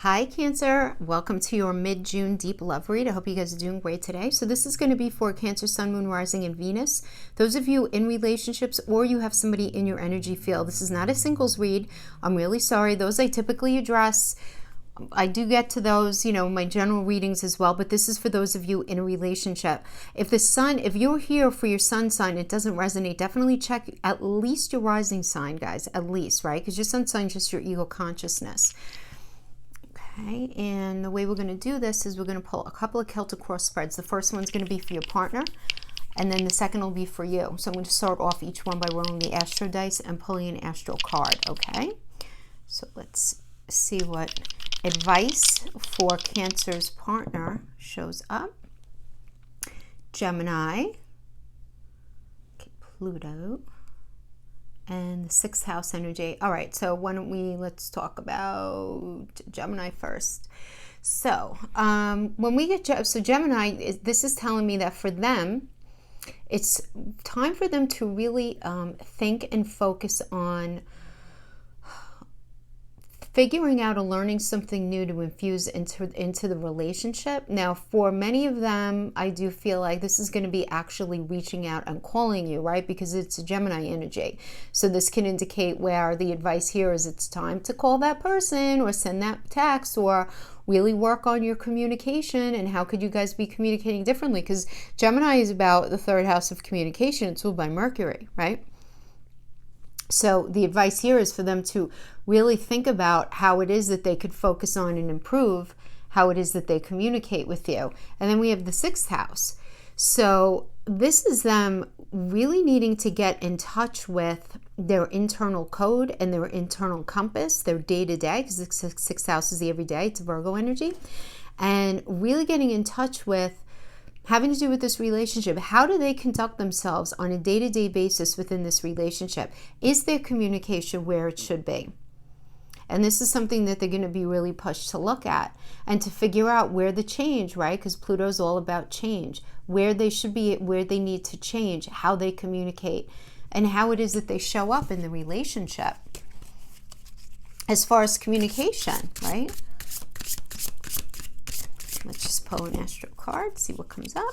Hi Cancer, welcome to your mid-June deep love read. I hope you guys are doing great today. So this is going to be for Cancer, Sun, Moon, Rising, and Venus. Those of you in relationships or you have somebody in your energy field. This is not a singles read. I'm really sorry. Those I typically address. I do get to those, my general readings as well, but this is for those of you in a relationship. If you're here for your sun sign, it doesn't resonate, definitely check at least your rising sign, guys, at least, right? Because your sun sign is just your ego consciousness. Okay, and the way we're going to do this is we're going to pull a couple of Celtic cross spreads. The first one's going to be for your partner, and then the second will be for you. So I'm going to start off each one by rolling the astro dice and pulling an astral card, okay? So let's see what advice for Cancer's partner shows up. Gemini, okay, Pluto, and the 6th house energy. All right, so let's talk about Gemini first. So when we get, Gemini, this is telling me that for them, it's time for them to really think and focus on figuring out or learning something new to infuse into the relationship. Now, for many of them, I do feel like this is going to be actually reaching out and calling you, right? Because it's a Gemini energy. So this can indicate where the advice here is it's time to call that person or send that text or really work on your communication and how could you guys be communicating differently? Because Gemini is about the 3rd house of communication. It's ruled by Mercury, right? So the advice here is for them to really think about how it is that they could focus on and improve how it is that they communicate with you. And then we have the 6th house. So this is them really needing to get in touch with their internal code and their internal compass, their day-to-day, because the 6th house is the everyday, it's Virgo energy, and really getting in touch with having to do with this relationship. How do they conduct themselves on a day-to-day basis within this relationship? Is their communication where it should be? And this is something that they're going to be really pushed to look at and to figure out where the change, right? Because Pluto is all about change, where they should be, where they need to change, how they communicate, and how it is that they show up in the relationship. As far as communication, right? Let's just pull an astral card, see what comes up.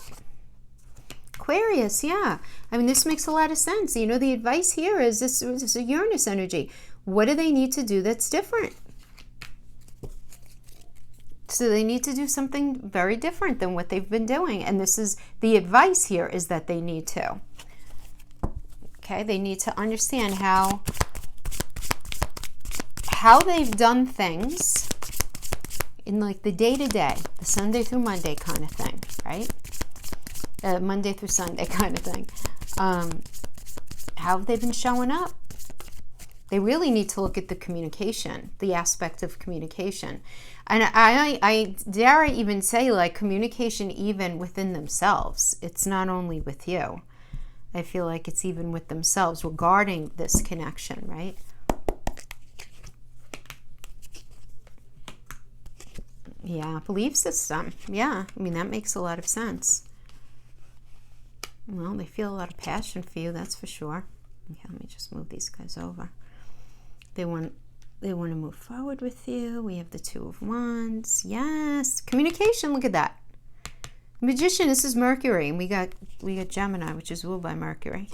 Aquarius, yeah. I mean, this makes a lot of sense. The advice here is this is a Uranus energy. What do they need to do that's different? So they need to do something very different than what they've been doing. And this is the advice here is that they need to. Okay, they need to understand how they've done things in like the day-to-day, the Sunday through Monday kind of thing, right? Monday through Sunday kind of thing. How have they been showing up? They really need to look at the communication, the aspect of communication. And I dare I even say like communication even within themselves. It's not only with you. I feel like it's even with themselves regarding this connection, right? Yeah, belief system. Yeah, I mean, that makes a lot of sense. Well, they feel a lot of passion for you, that's for sure. Okay, let me just move these guys over. They want to move forward with you. We have the 2 of Wands. Yes, communication, look at that. Magician, this is Mercury, and we got Gemini, which is ruled by Mercury.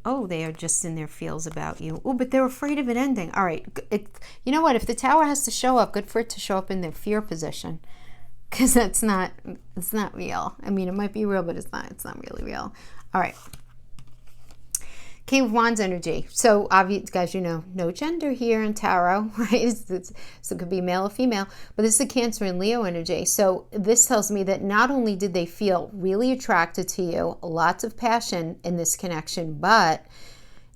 Oh, they are just in their feels about you. Oh, but they're afraid of it ending. All right. You know what? If the Tower has to show up, good for it to show up in their fear position. Because it's not real. I mean, it might be real, but it's not really real. All right. King of Wands energy. So, obviously, guys, no gender here in tarot, right? So it could be male or female, but this is a Cancer and Leo energy. So this tells me that not only did they feel really attracted to you, lots of passion in this connection, but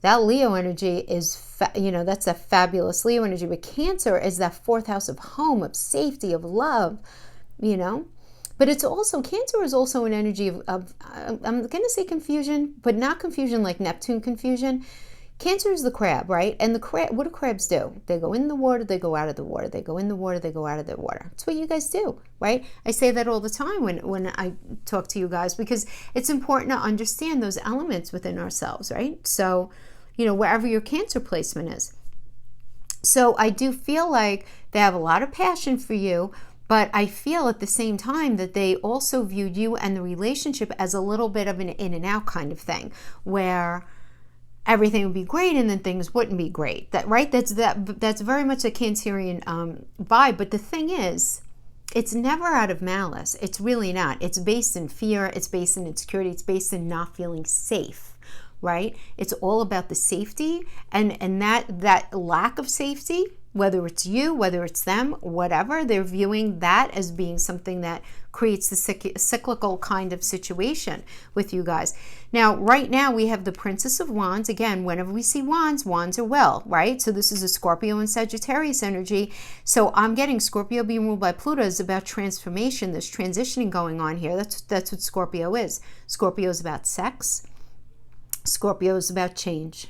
that Leo energy is, that's a fabulous Leo energy. But Cancer is that 4th house of home, of safety, of love, But it's also, Cancer is also an energy of I'm going to say confusion, but not confusion like Neptune confusion. Cancer is the crab, right? And the crab, what do crabs do? They go in the water, they go out of the water. They go in the water, they go out of the water. That's what you guys do, right? I say that all the time when I talk to you guys because it's important to understand those elements within ourselves, right? So, wherever your Cancer placement is. So I do feel like they have a lot of passion for you, but I feel at the same time that they also viewed you and the relationship as a little bit of an in and out kind of thing, where everything would be great and then things wouldn't be great. That's very much a Cancerian vibe. But the thing is, it's never out of malice. It's really not. It's based in fear. It's based in insecurity. It's based in not feeling safe, right? It's all about the safety, and that lack of safety, whether it's you, whether it's them, whatever, they're viewing that as being something that creates the cyclical kind of situation with you guys. Now, right now, we have the Princess of Wands. Again, whenever we see wands, wands are well, right? So this is a Scorpio and Sagittarius energy. So I'm getting Scorpio being ruled by Pluto is about transformation. There's transitioning going on here. That's what Scorpio is. Scorpio is about sex. Scorpio is about change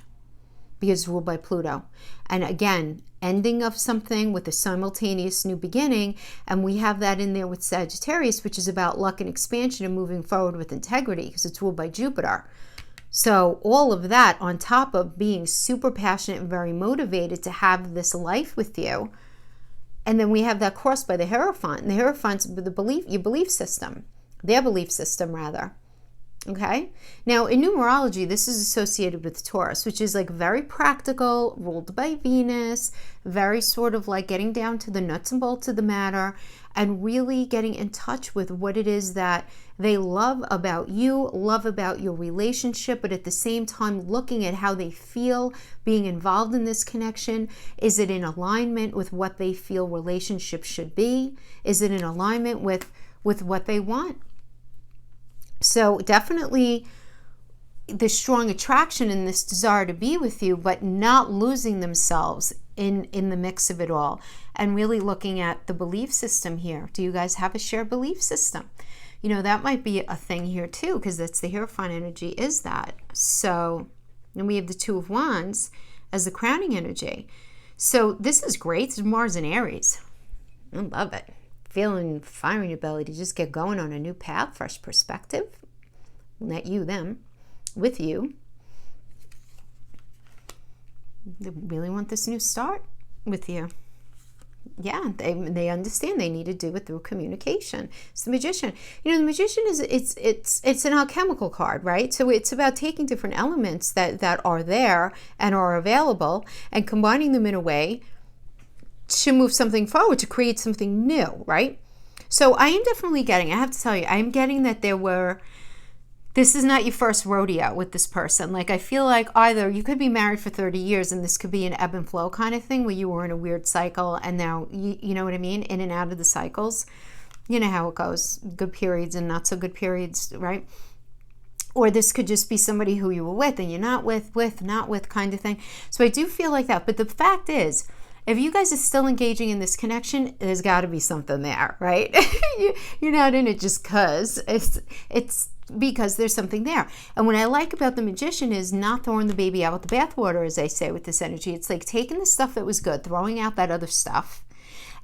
because it's ruled by Pluto. And again, ending of something with a simultaneous new beginning. And we have that in there with Sagittarius, which is about luck and expansion and moving forward with integrity because it's ruled by Jupiter. So all of that on top of being super passionate and very motivated to have this life with you. And then we have that crossed by the Hierophant. And the Hierophant's your belief system, their belief system rather. Okay. Now in numerology, this is associated with Taurus, which is like very practical, ruled by Venus, very sort of like getting down to the nuts and bolts of the matter and really getting in touch with what it is that they love about you, love about your relationship, but at the same time looking at how they feel being involved in this connection. Is it in alignment with what they feel relationships should be? Is it in alignment with what they want? So definitely the strong attraction and this desire to be with you, but not losing themselves in the mix of it all. And really looking at the belief system here. Do you guys have a shared belief system? You know, that might be a thing here too, because that's the Hierophant energy is that. So, and we have the Two of Wands as the crowning energy. So this is great. It's Mars and Aries. I love it. Feeling fire in your belly to just get going on a new path, fresh perspective. Not you, them, with you. They really want this new start with you. Yeah, they understand they need to do it through communication. It's the Magician. You know, the Magician is it's an alchemical card, right? So it's about taking different elements that are there and are available and combining them in a way to move something forward, to create something new, right? So I am definitely getting, I have to tell you, I am getting that this is not your first rodeo with this person. Like, I feel like either you could be married for 30 years and this could be an ebb and flow kind of thing where you were in a weird cycle and now, you know what I mean? In and out of the cycles. You know how it goes. Good periods and not so good periods, right? Or this could just be somebody who you were with and you're not with, not with kind of thing. So I do feel like that. But the fact is, if you guys are still engaging in this connection, there's got to be something there, right? You're not in it just because. It's because there's something there. And what I like about the Magician is not throwing the baby out with the bathwater, as I say with this energy. It's like taking the stuff that was good, throwing out that other stuff.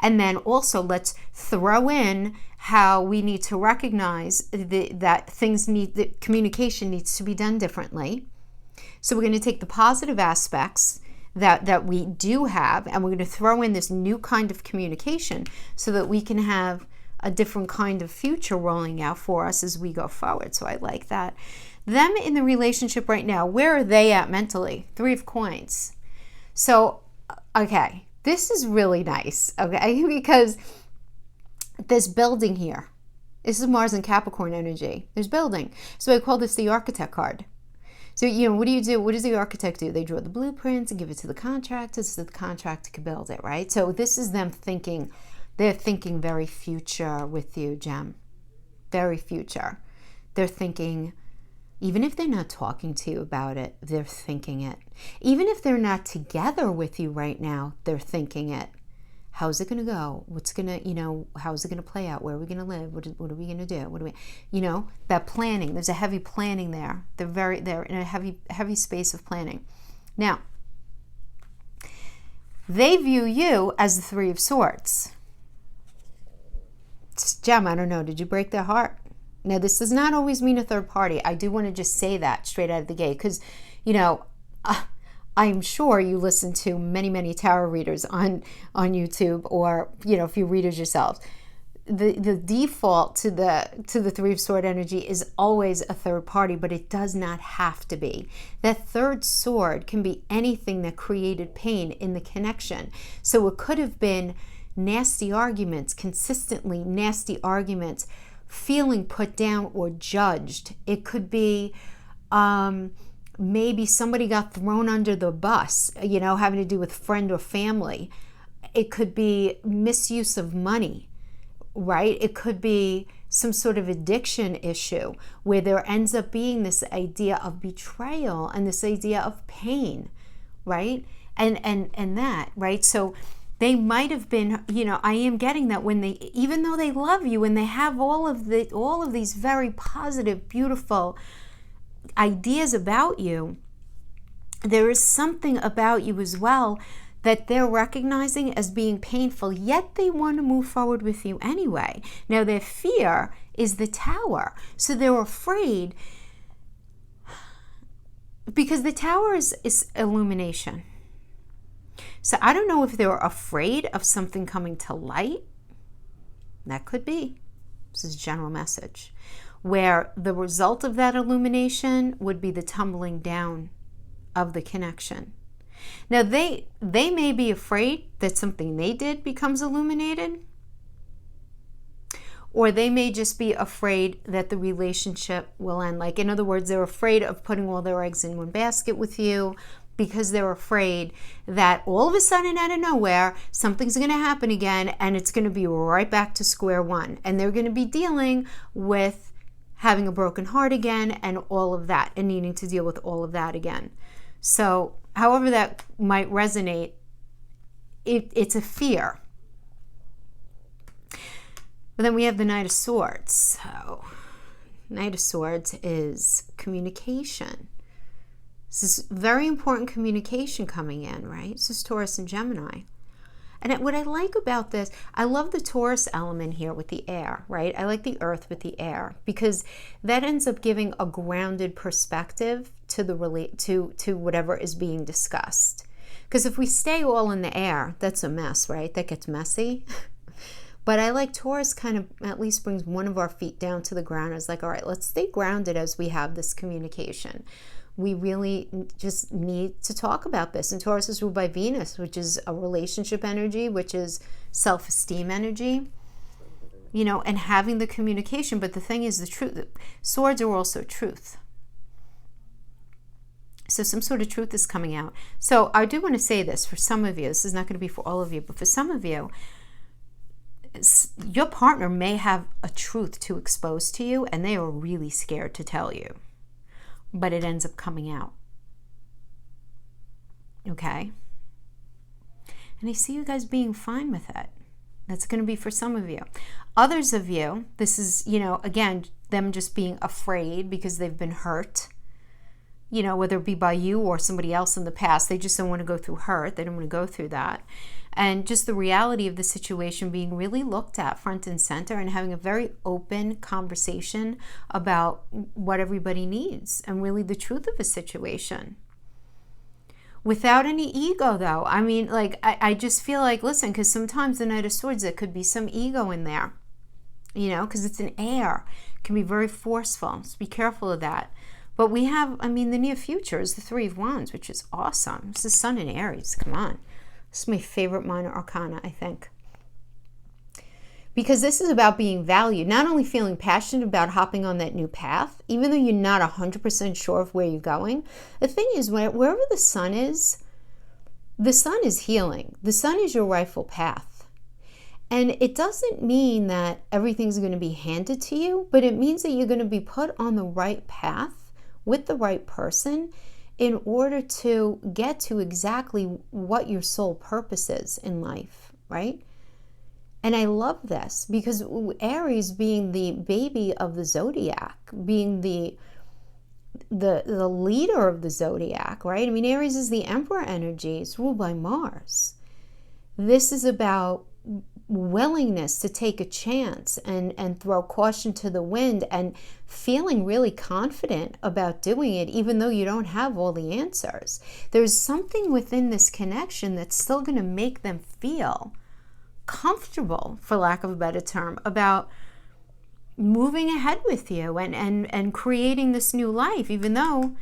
And then also let's throw in how we need to recognize that communication needs to be done differently. So we're going to take the positive aspects that we do have, and we're going to throw in this new kind of communication so that we can have a different kind of future rolling out for us as we go forward. So I like that. Them in the relationship right now, where are they at mentally? 3 of Coins. So, okay, this is really nice, okay, because there's building here. This is Mars and Capricorn energy. There's building. So I call this the Architect card. So, you know, what do you do? What does the architect do? They draw the blueprints and give it to the contractor so the contractor can build it, right? So this is them thinking, they're thinking very future with you, Gem. Very future. They're thinking, even if they're not talking to you about it, they're thinking it. Even if they're not together with you right now, they're thinking it. How's it going to go? What's going to, you know, how's it going to play out? Where are we going to live? What are we going to do? You know, that planning, there's a heavy planning there. They're in a heavy space of planning. Now, they view you as the 3 of Swords. Gem, I don't know. Did you break their heart? Now, this does not always mean a third party. I do want to just say that straight out of the gate because, you know, I'm sure you listen to many, many tarot readers on YouTube, or, a few readers yourselves. The default to the Three of Sword energy is always a third party, but it does not have to be. That third sword can be anything that created pain in the connection. So it could have been nasty arguments, consistently nasty arguments, feeling put down or judged. It could be maybe somebody got thrown under the bus, having to do with friend or family. It could be misuse of money, right? It could be some sort of addiction issue where there ends up being this idea of betrayal and this idea of pain, right? And that, right? So they might have been, I am getting that when they, even though they love you and they have all of these very positive, beautiful ideas about you, there is something about you as well that they're recognizing as being painful, yet they want to move forward with you anyway. Now, their fear is the Tower. So they're afraid, because the Tower is illumination. So I don't know if they're afraid of something coming to light. That could be. This is a general message. Where the result of that illumination would be the tumbling down of the connection. Now, they may be afraid that something they did becomes illuminated, or they may just be afraid that the relationship will end. Like, in other words, they're afraid of putting all their eggs in one basket with you, because they're afraid that all of a sudden, out of nowhere, something's going to happen again, and it's going to be right back to square one. And they're going to be dealing with having a broken heart again and all of that, and needing to deal with all of that again. So however that might resonate, it's a fear. But then we have the Knight of Swords. So Knight of Swords is communication. This is very important communication coming in, right? This is Taurus and Gemini. And what I like about this, I love the Taurus element here with the air, right? I like the earth with the air, because that ends up giving a grounded perspective to whatever is being discussed. Because if we stay all in the air, that's a mess, right? That gets messy. But I like Taurus kind of at least brings one of our feet down to the ground. It's like, all right, let's stay grounded as we have this communication. We really just need to talk about this. And Taurus is ruled by Venus, which is a relationship energy, which is self-esteem energy, and having the communication. But the thing is, the truth, swords are also truth. So some sort of truth is coming out. So I do want to say this for some of you. This is not going to be for all of you, but for some of you, your partner may have a truth to expose to you, and they are really scared to tell you. But it ends up coming out. Okay? And I see you guys being fine with it. That's going to be for some of you. Others of you, this is, again, them just being afraid because they've been hurt. Whether it be by you or somebody else in the past. They just don't want to go through hurt. They don't want to go through that. And just the reality of the situation being really looked at front and center, and having a very open conversation about what everybody needs and really the truth of a situation. Without any ego, though. I mean, I just feel like, listen, because sometimes the Knight of Swords, there could be some ego in there, because it's an air. It can be very forceful. So be careful of that. But we have, the near future is the Three of Wands, which is awesome. This is Sun in Aries. Come on. This is my favorite minor arcana, I think. Because this is about being valued, not only feeling passionate about hopping on that new path, even though you're not 100% sure of where you're going. The thing is, wherever the sun is healing. The sun is your rightful path. And it doesn't mean that everything's going to be handed to you, but it means that you're going to be put on the right path with the right person in order to get to exactly what your sole purpose is in life, right? And I love this because Aries, being the baby of the zodiac, being the leader of the zodiac, right? Aries is the emperor energy. It's ruled by Mars. This is about willingness to take a chance and throw caution to the wind, and feeling really confident about doing it, even though you don't have all the answers. There's something within this connection that's still going to make them feel comfortable, for lack of a better term, about moving ahead with you and creating this new life, even though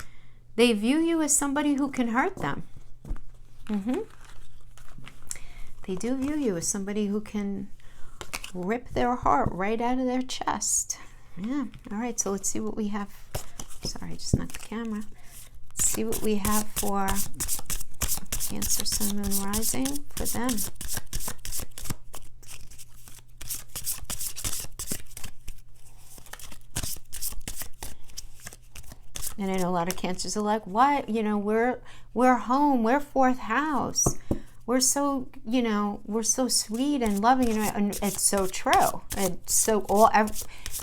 they view you as somebody who can hurt them. They do view you as somebody who can rip their heart right out of their chest. Yeah. All right. So let's see what we have. Sorry, I just knocked the camera. Let's see what we have for Cancer, Sun, Moon, Rising for them. And I know a lot of Cancers are like, what? You know, we're home. We're fourth house. We're so, you know, we're so sweet and loving. And it's so true. It's so all,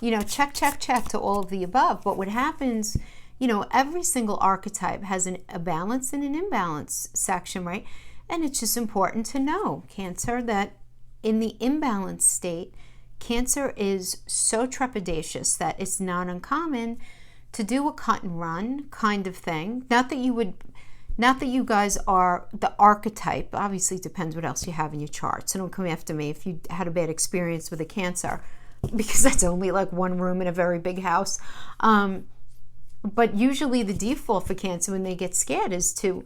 you know, check to all of the above. But what happens, you know, every single archetype has a balance and an imbalance section, right? And it's just important to know, Cancer, that in the imbalanced state, Cancer is so trepidatious that it's not uncommon to do a cut and run kind of thing. Not that you guys are the archetype. Obviously, it depends what else you have in your chart. So don't come after me if you had a bad experience with a Cancer, because that's only like one room in a very big house. But usually the default for Cancer when they get scared is to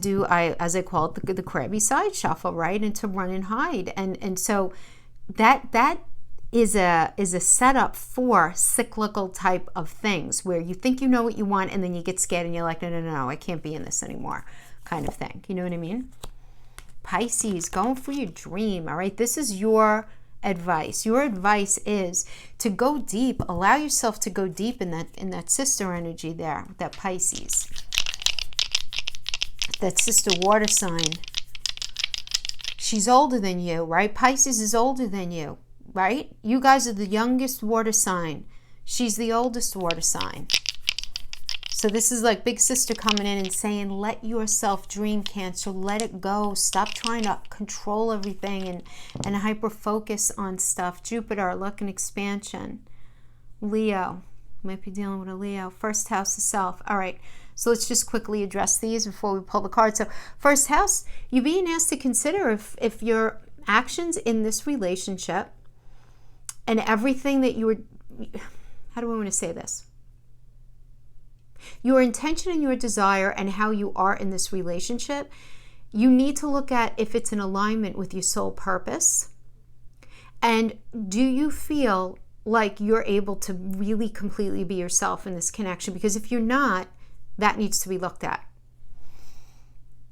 do, as I call it, the crabby side shuffle, right? And to run and hide. And so that is a setup for cyclical type of things where you think you know what you want and then you get scared and you're like, no, I can't be in this anymore, kind of thing. You know what I mean? Pisces, going for your dream, all right? This is your advice. Your advice is to go deep. Allow yourself to go deep in that sister energy there, that Pisces. That sister water sign. She's older than you, right? Pisces is older than you. Right? You guys are the youngest water sign. She's the oldest water sign. So this is like big sister coming in and saying, let yourself dream, Cancer. Let it go. Stop trying to control everything and hyper focus on stuff. Jupiter, luck and expansion. Leo. Might be dealing with a Leo. First house of self. All right. So let's just quickly address these before we pull the cards. So first house, you're being asked to consider if your actions in this relationship and everything that you were, how do I want to say this? Your intention and your desire and how you are in this relationship, you need to look at if it's in alignment with your soul purpose. And do you feel like you're able to really completely be yourself in this connection? Because if you're not, that needs to be looked at.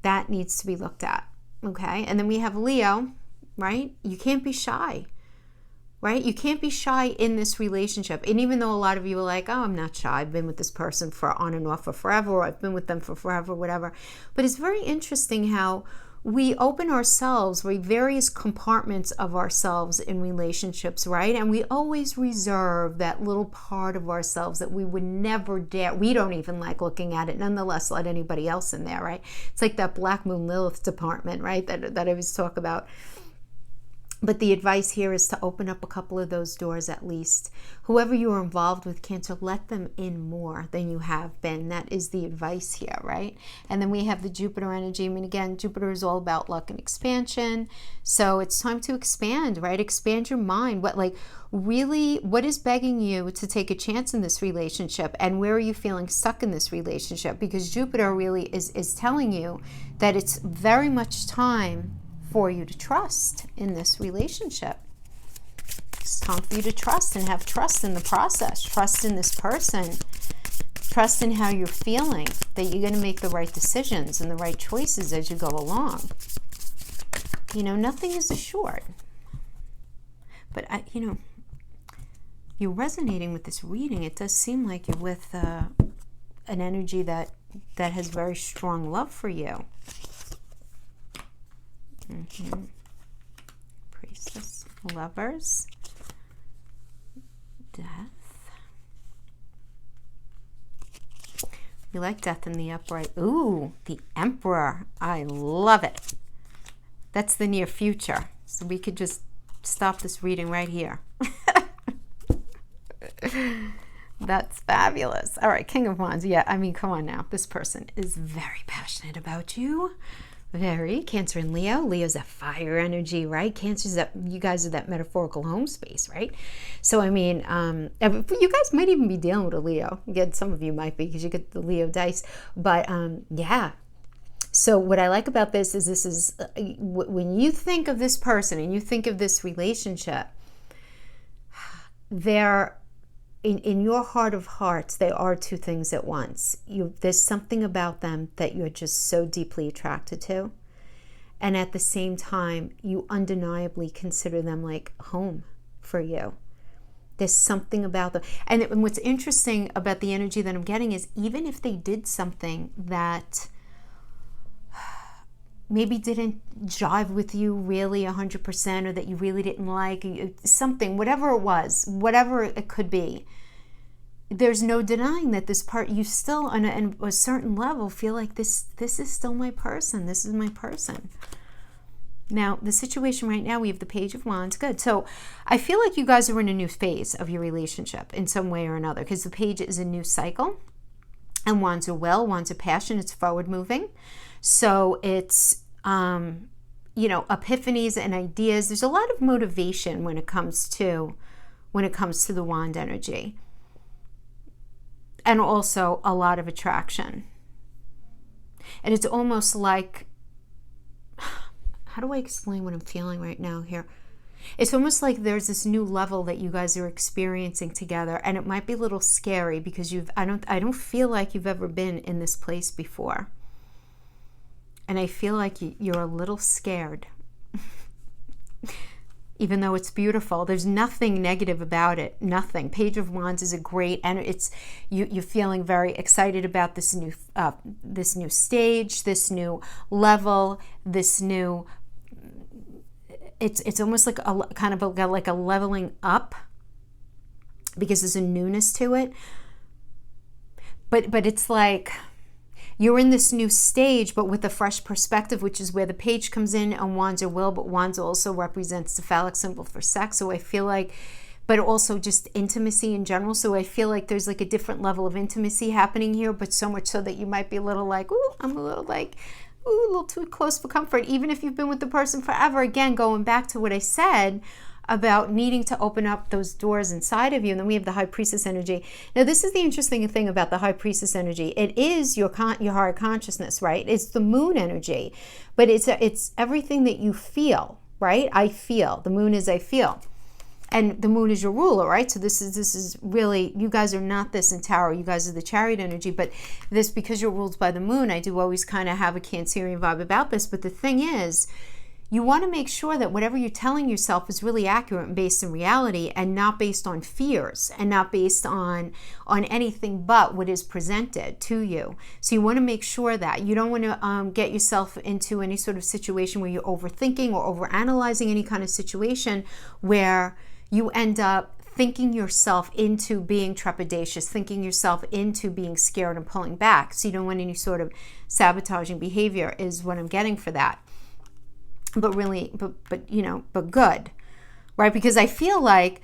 That needs to be looked at. Okay? And then we have Leo, right? You can't be shy. Right? You can't be shy in this relationship. And even though a lot of you are like, oh, I'm not shy. I've been with this person for on and off for forever, or I've been with them for forever, whatever. But it's very interesting how we open ourselves, various compartments of ourselves in relationships, right? And we always reserve that little part of ourselves that we would never dare. We don't even like looking at it, nonetheless, let anybody else in there, right? It's like that Black Moon Lilith department, right? That I always talk about. But the advice here is to open up a couple of those doors at least. Whoever you are involved with, Cancer, let them in more than you have been. That is the advice here, right? And then we have the Jupiter energy. I mean, again, Jupiter is all about luck and expansion. So it's time to expand, right? Expand your mind. What is begging you to take a chance in this relationship? And where are you feeling stuck in this relationship? Because Jupiter really is telling you that it's very much time for you to trust in this relationship. It's time for you to trust and have trust in the process. Trust in this person. Trust in how you're feeling, that you're going to make the right decisions and the right choices as you go along. You know, nothing is assured. But, you're resonating with this reading. It does seem like you're with an energy that has very strong love for you. Priestess, Lovers, Death. We like Death in the upright. Ooh, the Emperor. I love it. That's the near future. So we could just stop this reading right here. That's fabulous. All right, King of Wands. Yeah, I mean, come on now. This person is very passionate about you. Very. Cancer and Leo. Leo's that fire energy, right? Cancer's that, you guys are that metaphorical home space, right? So, I mean, you guys might even be dealing with a Leo. Again, some of you might be because you get the Leo dice. But yeah. So what I like about this is when you think of this person and you think of this relationship, they're in your heart of hearts, they are two things at once. There's something about them that you're just so deeply attracted to. And at the same time, you undeniably consider them like home for you. There's something about them. And what's interesting about the energy that I'm getting is even if they did something that maybe didn't jive with you really 100%, or that you really didn't like, something, whatever it was, whatever it could be, there's no denying that this part, you still on a certain level feel like this is still my person. This is my person. Now, the situation right now, we have the Page of Wands. Good. So I feel like you guys are in a new phase of your relationship in some way or another, because the Page is a new cycle, and Wands are Wands are passion. It's forward moving. So it's, epiphanies and ideas. There's a lot of motivation when it comes to the Wand energy. And also a lot of attraction. And it's almost like, how do I explain what I'm feeling right now here? It's almost like there's this new level that you guys are experiencing together, and it might be a little scary because I don't feel like you've ever been in this place before. And I feel like you're a little scared. Even though it's beautiful, there's nothing negative about it. Nothing. Page of Wands is a great, and it's you're feeling very excited about this new stage, this new level, this new. It's almost like a kind of like a leveling up, because there's a newness to it. But it's like you're in this new stage, but with a fresh perspective, which is where the Page comes in, and Wands are but Wands also represents the phallic symbol for sex. So I feel like, but also just intimacy in general. So I feel like there's like a different level of intimacy happening here, but so much so that you might be a little like, ooh, I'm a little like, ooh, a little too close for comfort. Even if you've been with the person forever, again, going back to what I said about needing to open up those doors inside of you. And then we have the High Priestess energy. Now, this is the interesting thing about the High Priestess energy. It is your higher consciousness, right? It's the Moon energy, but it's everything that you feel, right? I feel. The Moon is I feel. And the Moon is your ruler, right? So this is really, you guys are not this in Tarot. You guys are the Chariot energy, but this, because you're ruled by the Moon, I do always kind of have a Cancerian vibe about this. But the thing is, you want to make sure that whatever you're telling yourself is really accurate and based in reality, and not based on fears, and not based on anything but what is presented to you. So you want to make sure that you don't want to get yourself into any sort of situation where you're overthinking or overanalyzing any kind of situation where you end up thinking yourself into being trepidatious, thinking yourself into being scared and pulling back. So you don't want any sort of sabotaging behavior is what I'm getting for that. But really, but good, right? Because I feel like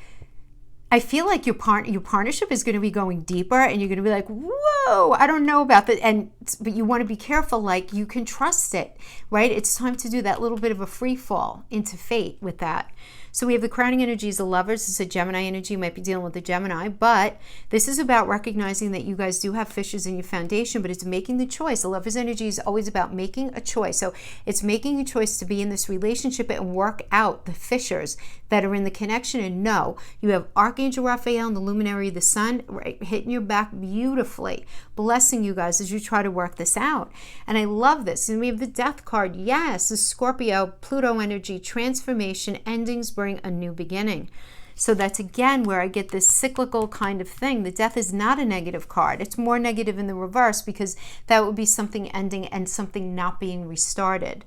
your partnership is going to be going deeper, and you're going to be like, whoa, I don't know about that. But you want to be careful, like you can trust it, right? It's time to do that little bit of a free fall into fate with that. So we have the crowning energies of Lovers. It's a Gemini energy. You might be dealing with a Gemini, but this is about recognizing that you guys do have fissures in your foundation, but it's making the choice. The Lovers energy is always about making a choice. So it's making a choice to be in this relationship and work out the fissures that are in the connection. And no, you have Archangel Raphael and the luminary of the sun right, hitting your back beautifully, blessing you guys as you try to work this out. And I love this. And we have the Death card. Yes, the Scorpio, Pluto energy, transformation, endings, bring a new beginning. So that's again where I get this cyclical kind of thing. The Death is not a negative card. It's more negative in the reverse, because that would be something ending and something not being restarted,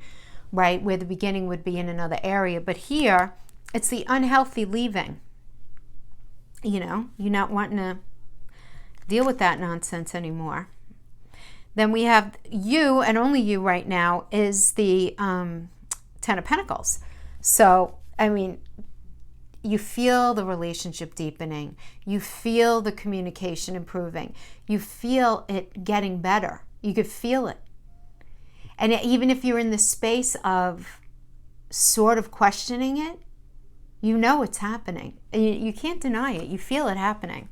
right? Where the beginning would be in another area. But here, it's the unhealthy leaving. You know, you're not wanting to deal with that nonsense anymore. Then we have you, and only you right now, is the Ten of Pentacles. So, I mean, you feel the relationship deepening. You feel the communication improving. You feel it getting better. You could feel it. And even if you're in the space of sort of questioning it, you know it's happening. And you can't deny it. You feel it happening.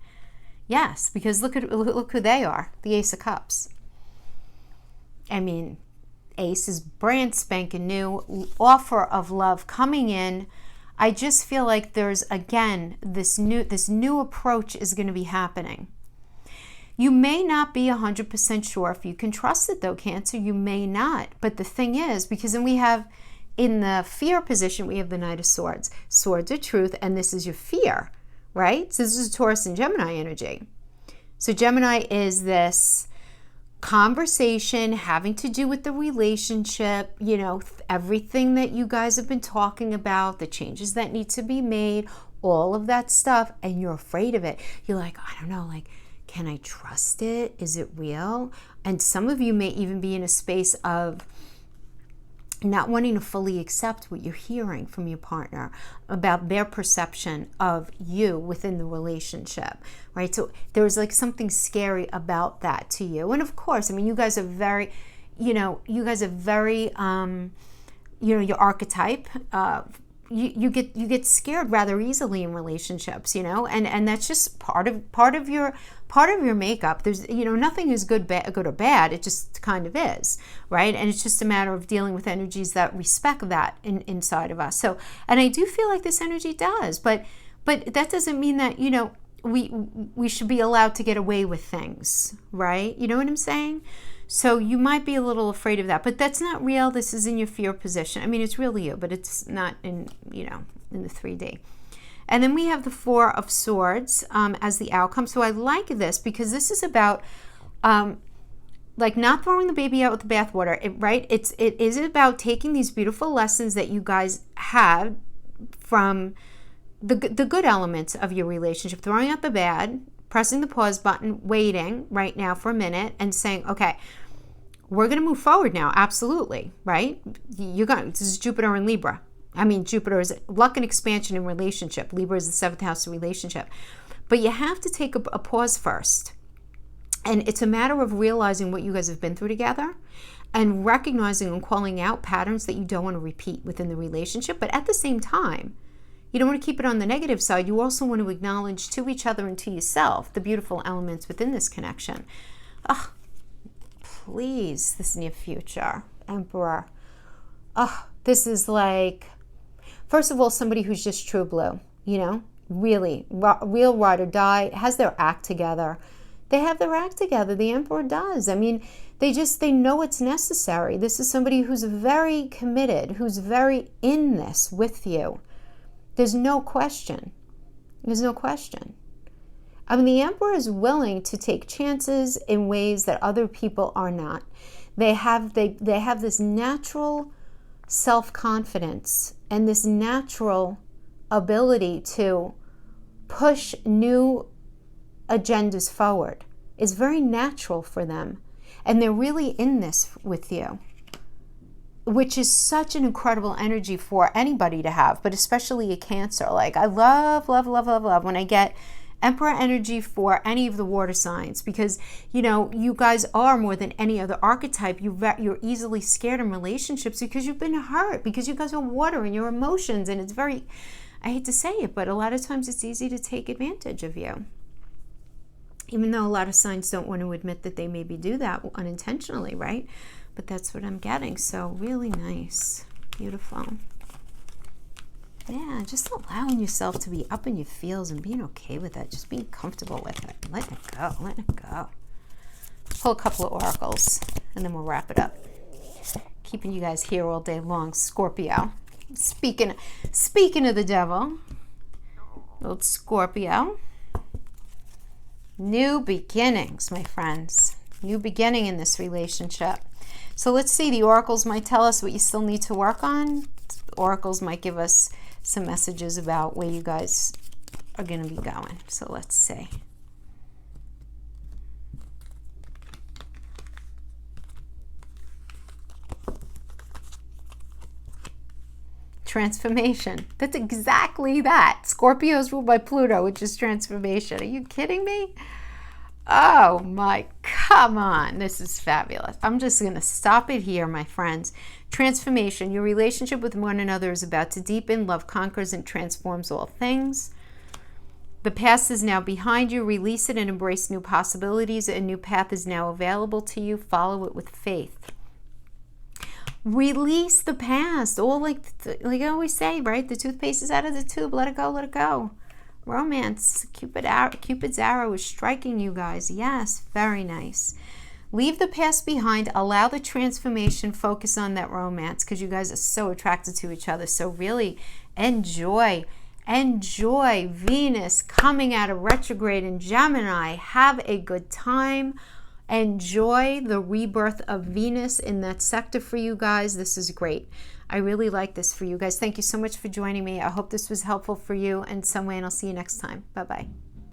Yes, because look who they are, the Ace of Cups. I mean, Ace is brand spanking new, offer of love coming in. I just feel like there's, again, this new approach is going to be happening. You may not be 100% sure if you can trust it though, Cancer. You may not. But the thing is, because then we have, in the fear position, we have the Knight of Swords. Swords are truth, and this is your fear, right? So this is Taurus and Gemini energy. So Gemini is this conversation having to do with the relationship, you know, everything that you guys have been talking about, the changes that need to be made, all of that stuff, and you're afraid of it. You're like, I don't know, like, can I trust it? Is it real? And some of you may even be in a space of not wanting to fully accept what you're hearing from your partner about their perception of you within the relationship, right? So there's like something scary about that to you. And of course, I mean, you guys are very, your archetype, you get scared rather easily in relationships, and that's just part of your makeup. There's, nothing is good or bad. It just kind of is, right? And it's just a matter of dealing with energies that respect that inside of us. So, and I do feel like this energy does, but that doesn't mean that, we should be allowed to get away with things, right? You know what I'm saying? So you might be a little afraid of that, but that's not real. This is in your fear position. I mean, it's really you, but it's not in the 3D. And then we have the Four of Swords as the outcome. So I like this because this is about like not throwing the baby out with the bathwater, right? It is about taking these beautiful lessons that you guys have from the good elements of your relationship, throwing out the bad, pressing the pause button, waiting right now for a minute and saying, okay, we're going to move forward now. Absolutely, right? This is Jupiter and Libra. I mean, Jupiter is luck and expansion in relationship. Libra is the 7th house of relationship. But you have to take a pause first. And it's a matter of realizing what you guys have been through together and recognizing and calling out patterns that you don't want to repeat within the relationship. But at the same time, you don't want to keep it on the negative side. You also want to acknowledge to each other and to yourself the beautiful elements within this connection. Oh, please, this near future, Emperor. Oh, this is like, first of all, somebody who's just true blue, really, real ride or die, has their act together. They have their act together. The Emperor does. I mean, they know it's necessary. This is somebody who's very committed, who's very in this with you. There's no question. There's no question. I mean, the Emperor is willing to take chances in ways that other people are not. They have this natural self-confidence and this natural ability to push new agendas forward. It's very natural for them. And they're really in this with you, which is such an incredible energy for anybody to have, but especially a Cancer. Like, I love when I get Emperor energy for any of the water signs, because you guys are, more than any other archetype, you're easily scared in relationships because you've been hurt, because you guys are water and your emotions, and it's very, I hate to say it, but a lot of times it's easy to take advantage of you, even though a lot of signs don't want to admit that they maybe do that unintentionally, right? But that's what I'm getting. So really nice, beautiful. Yeah, just allowing yourself to be up in your feels and being okay with it. Just being comfortable with it. Letting it go. Letting it go. Pull a couple of oracles and then we'll wrap it up. Keeping you guys here all day long. Scorpio. Speaking of the devil. Old Scorpio. New beginnings, my friends. New beginning in this relationship. So let's see. The oracles might tell us what you still need to work on. Oracles might give us some messages about where you guys are going to be going. So let's see. transformation. That's exactly that. Scorpio is ruled by Pluto, which is transformation. Are you kidding me? Oh my, come on. This is fabulous. I'm just going to stop it here, my friends. Transformation. Your relationship with one another is about to deepen. Love conquers and transforms all things. The past is now behind you. Release it and embrace new possibilities. A new path is now available to you. Follow it with faith. Release the past. All like I always say, right? The toothpaste is out of the tube. Let it go, let it go. Romance. Cupid's arrow is striking you guys. Yes, very nice. Leave the past behind. Allow the transformation. Focus on that romance because you guys are so attracted to each other. So really enjoy. Enjoy Venus coming out of retrograde in Gemini. Have a good time. Enjoy the rebirth of Venus in that sector for you guys. This is great. I really like this for you guys. Thank you so much for joining me. I hope this was helpful for you in some way, and I'll see you next time. Bye-bye.